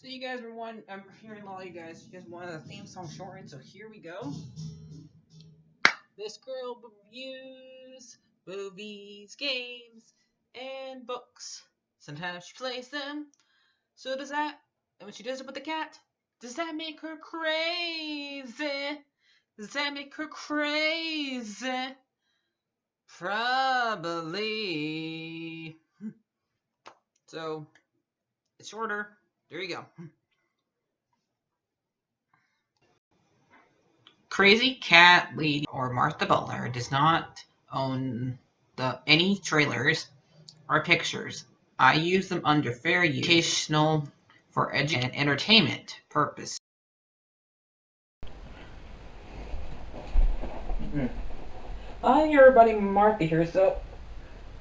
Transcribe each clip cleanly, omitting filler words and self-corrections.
So you guys were I'm hearing a lot of you guys wanted a theme song shortened, so here we go. This girl reviews movies, games, and books. Sometimes she plays them. So does that, and when she does it with the cat, does that make her crazy? Does that make her crazy? Probably. So, it's shorter. There you go. CrazyCatLady or Martha Butler does not own any trailers or pictures. I use them under fair use, educational, for education and entertainment purpose. Hi everybody, Martha here. So,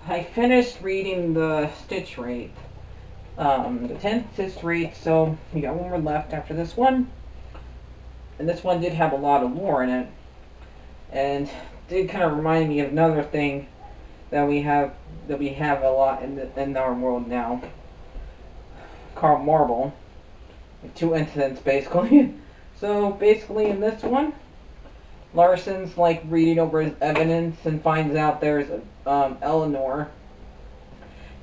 I finished reading the Stitchwraith, the 10th Stitchwraith, so we got one more left after this one. And this one did have a lot of lore in it, and did kind of remind me of another thing that we have a lot in our world now. Called Marble. 2 incidents basically. So basically in this one, Larson's like reading over his evidence and finds out there's Eleanor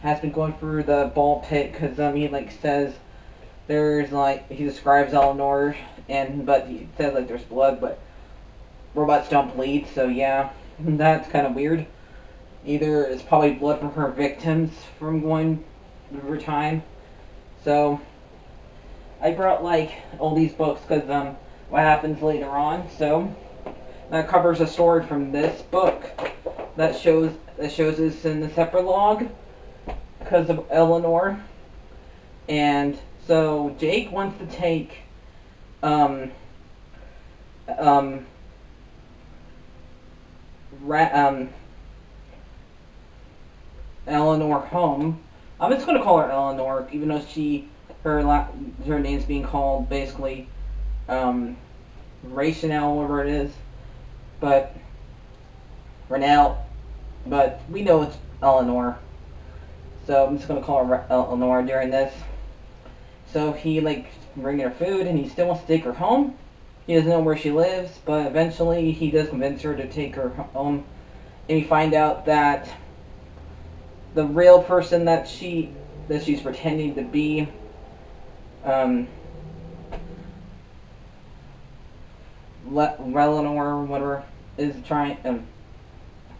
has been going through the ball pit because he like says there's like he describes Eleanor but he says like there's blood, but robots don't bleed, so yeah, that's kind of weird. Either it's probably blood from her victims from going over time. So I brought like all these books because what happens later on. So that covers a story from this book that shows us in the separate log because of Eleanor. And so Jake wants to take Eleanor home. I'm just gonna call her Eleanor, even though her name's being called basically Rationale, whatever it is. But but we know it's Eleanor, so I'm just gonna call her Eleanor during this. So he like bringing her food, and he still wants to take her home. He doesn't know where she lives, but eventually he does convince her to take her home, and we find out that the real person that she's pretending to be, Eleanor, whatever, is trying.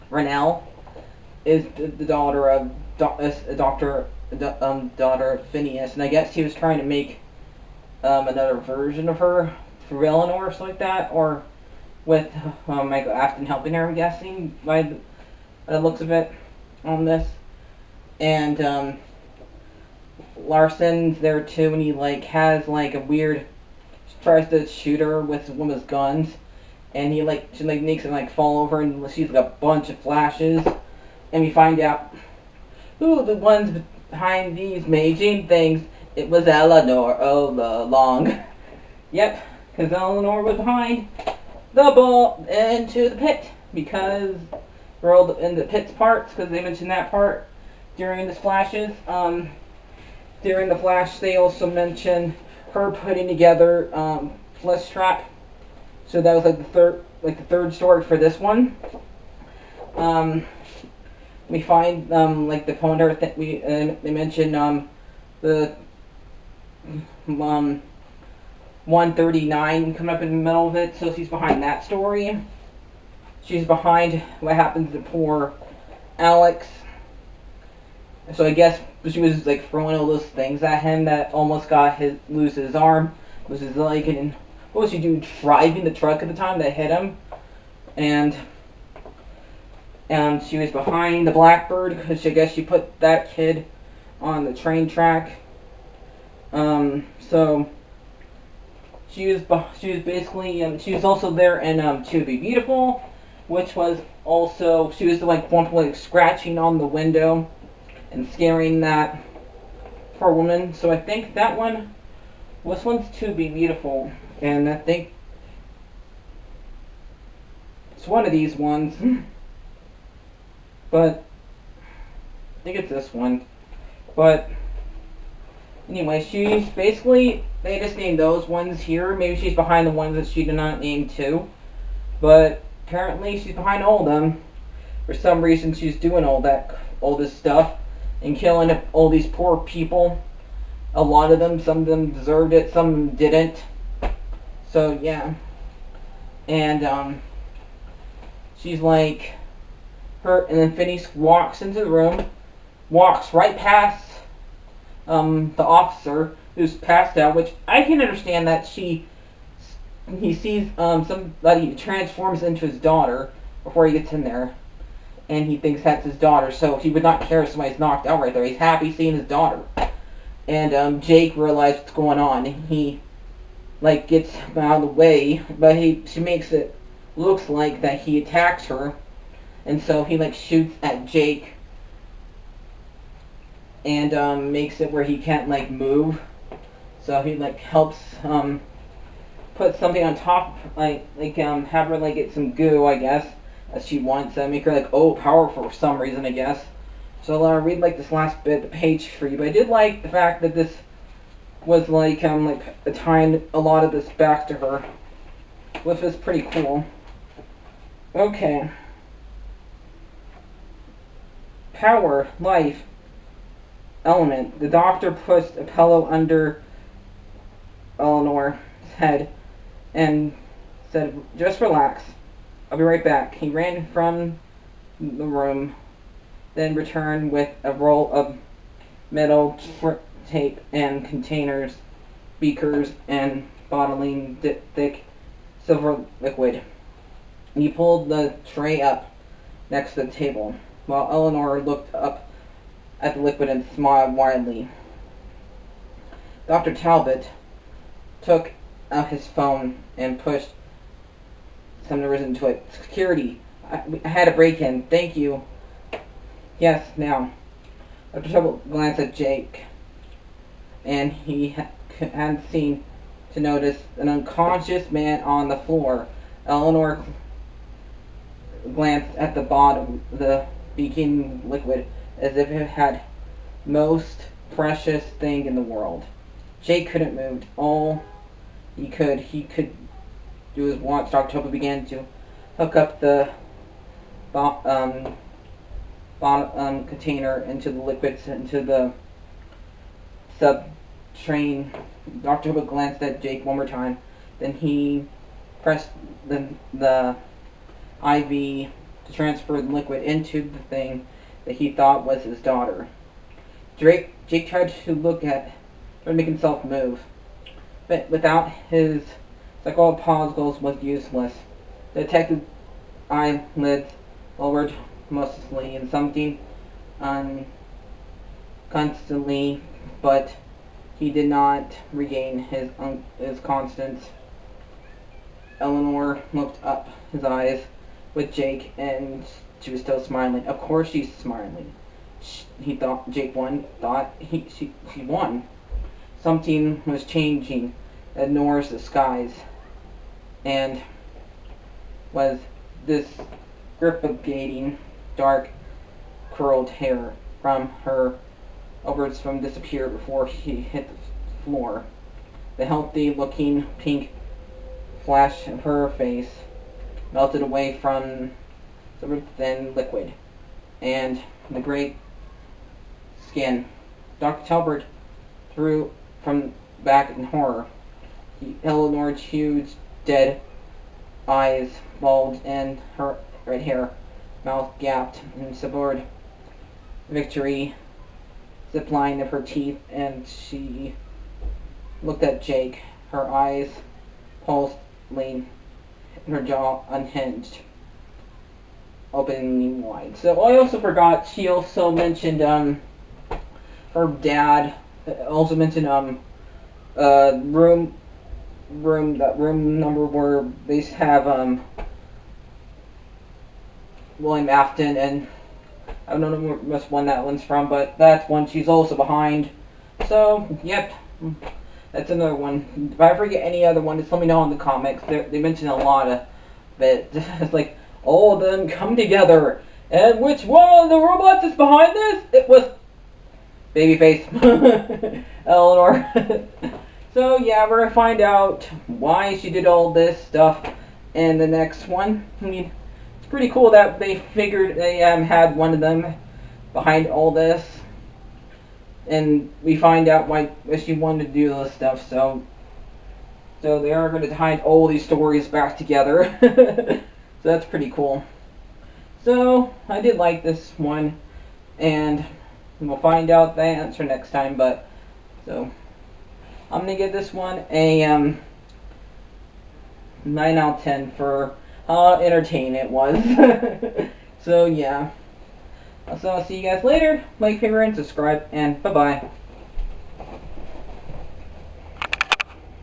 Renelle is the daughter of daughter of Phineas, and I guess he was trying to make another version of her through Eleanor or something like that, or with Michael Afton helping her, I'm guessing, by the looks of it on this. And Larson's there too, and he like has like a weird, tries to shoot her with one of his guns, and she makes him like fall over, and she's like a bunch of flashes, and we find out who the ones behind these amazing things. It was Eleanor all along. Yep, because Eleanor was behind the ball into the pit, because we're all in the pit's parts, because they mentioned that part during the splashes. During the flash, they also mentioned her putting together Flesh Trap. So that was like the third story for this one. We find like the ponder that they mentioned the 139 coming up in the middle of it. So she's behind that story. She's behind what happens to poor Alex. So I guess she was like throwing all those things at him that almost got lose his arm, lose his leg, and what was she doing? Driving the truck at the time that hit him, and she was behind the Blackbird because I guess she put that kid on the train track. So she was basically she was also there in To Be Beautiful, which was also she was like one point scratching on the window and scaring that poor woman. So I think that one, this one's To Be Beautiful, and I think it's one of these ones, but I think it's this one. But Anyway, she's basically, they just named those ones here. Maybe she's behind the ones that she did not name too. But apparently she's behind all of them. For some reason she's doing all this stuff and killing all these poor people. A lot of them, some of them deserved it, some of them didn't. So yeah. And she's like and then Finney walks into the room, walks right past the officer who's passed out, which I can understand that he sees somebody transforms into his daughter before he gets in there, and he thinks that's his daughter, so he would not care if somebody's knocked out right there. He's happy seeing his daughter. And Jake realizes what's going on, and he gets out of the way, but she makes it looks like that he attacks her, and so he shoots at Jake and makes it where he can't move. So he helps put something on top, have her get some goo, I guess, as she wants, make her powerful for some reason, I guess. So I'll read this last bit, the page for you. But I did like the fact that this was tying a lot of this back to her, which was pretty cool. Okay. Power, life, element. The doctor pushed a pillow under Eleanor's head and said, "Just relax. I'll be right back." He ran from the room, then returned with a roll of metal tape and containers, beakers, and bottling thick silver liquid. He pulled the tray up next to the table, while Eleanor looked up at the liquid and smiled widely. Dr. Talbot took out his phone and pushed some numbers into it. "Security. I had a break-in. Thank you." "Yes, now." Dr. Talbot glanced at Jake, and he hadn't seemed to notice an unconscious man on the floor. Eleanor glanced at the bottom of the beaking liquid as if it had most precious thing in the world. Jake couldn't move. All he could do was watch Dr. Talbot began to hook up the container into the liquids into the sub-train. Dr. Talbot glanced at Jake one more time. Then he pressed the IV to transfer the liquid into the thing that he thought was his daughter. Jake tried to make himself move, but without his psychological was useless. The detective's eyelids lowered mostly and something constantly, but he did not regain his constance. Eleanor looked up his eyes with Jake, and she was still smiling. Of course she's smiling. He thought Jake won. She won. Something was changing at Nora's disguise, and was this gripping, dark, curled hair from her upwards from disappeared before he hit the floor. The healthy-looking pink flash of her face melted away from the thin liquid and the great skin. Dr. Talbot threw from back in horror. Eleanor's huge, dead eyes bulged and her red hair, mouth gapped in subdued victory, zipline of her teeth, and she looked at Jake, her eyes pulsing and her jaw unhinged, opening wide. So I also forgot, she also mentioned her dad also mentioned room number where they have William Afton, and I don't know which one that one's from, but that's one she's also behind. So yep, that's another one. If I forget any other one, just let me know in the comics. They mention a lot of it. It's all of them come together. And which one of the robots is behind this? It was Babyface, Eleanor. So yeah, we're gonna find out why she did all this stuff in the next one. I mean, it's pretty cool that they figured they had one of them behind all this, and we find out why she wanted to do this stuff. So they are going to tie all these stories back together. So that's pretty cool. So I did like this one, and we'll find out the answer next time. But so I'm gonna give this one a 9 out of 10 for how entertaining it was. So yeah. So I'll see you guys later. Like, favorite, and subscribe, and bye bye.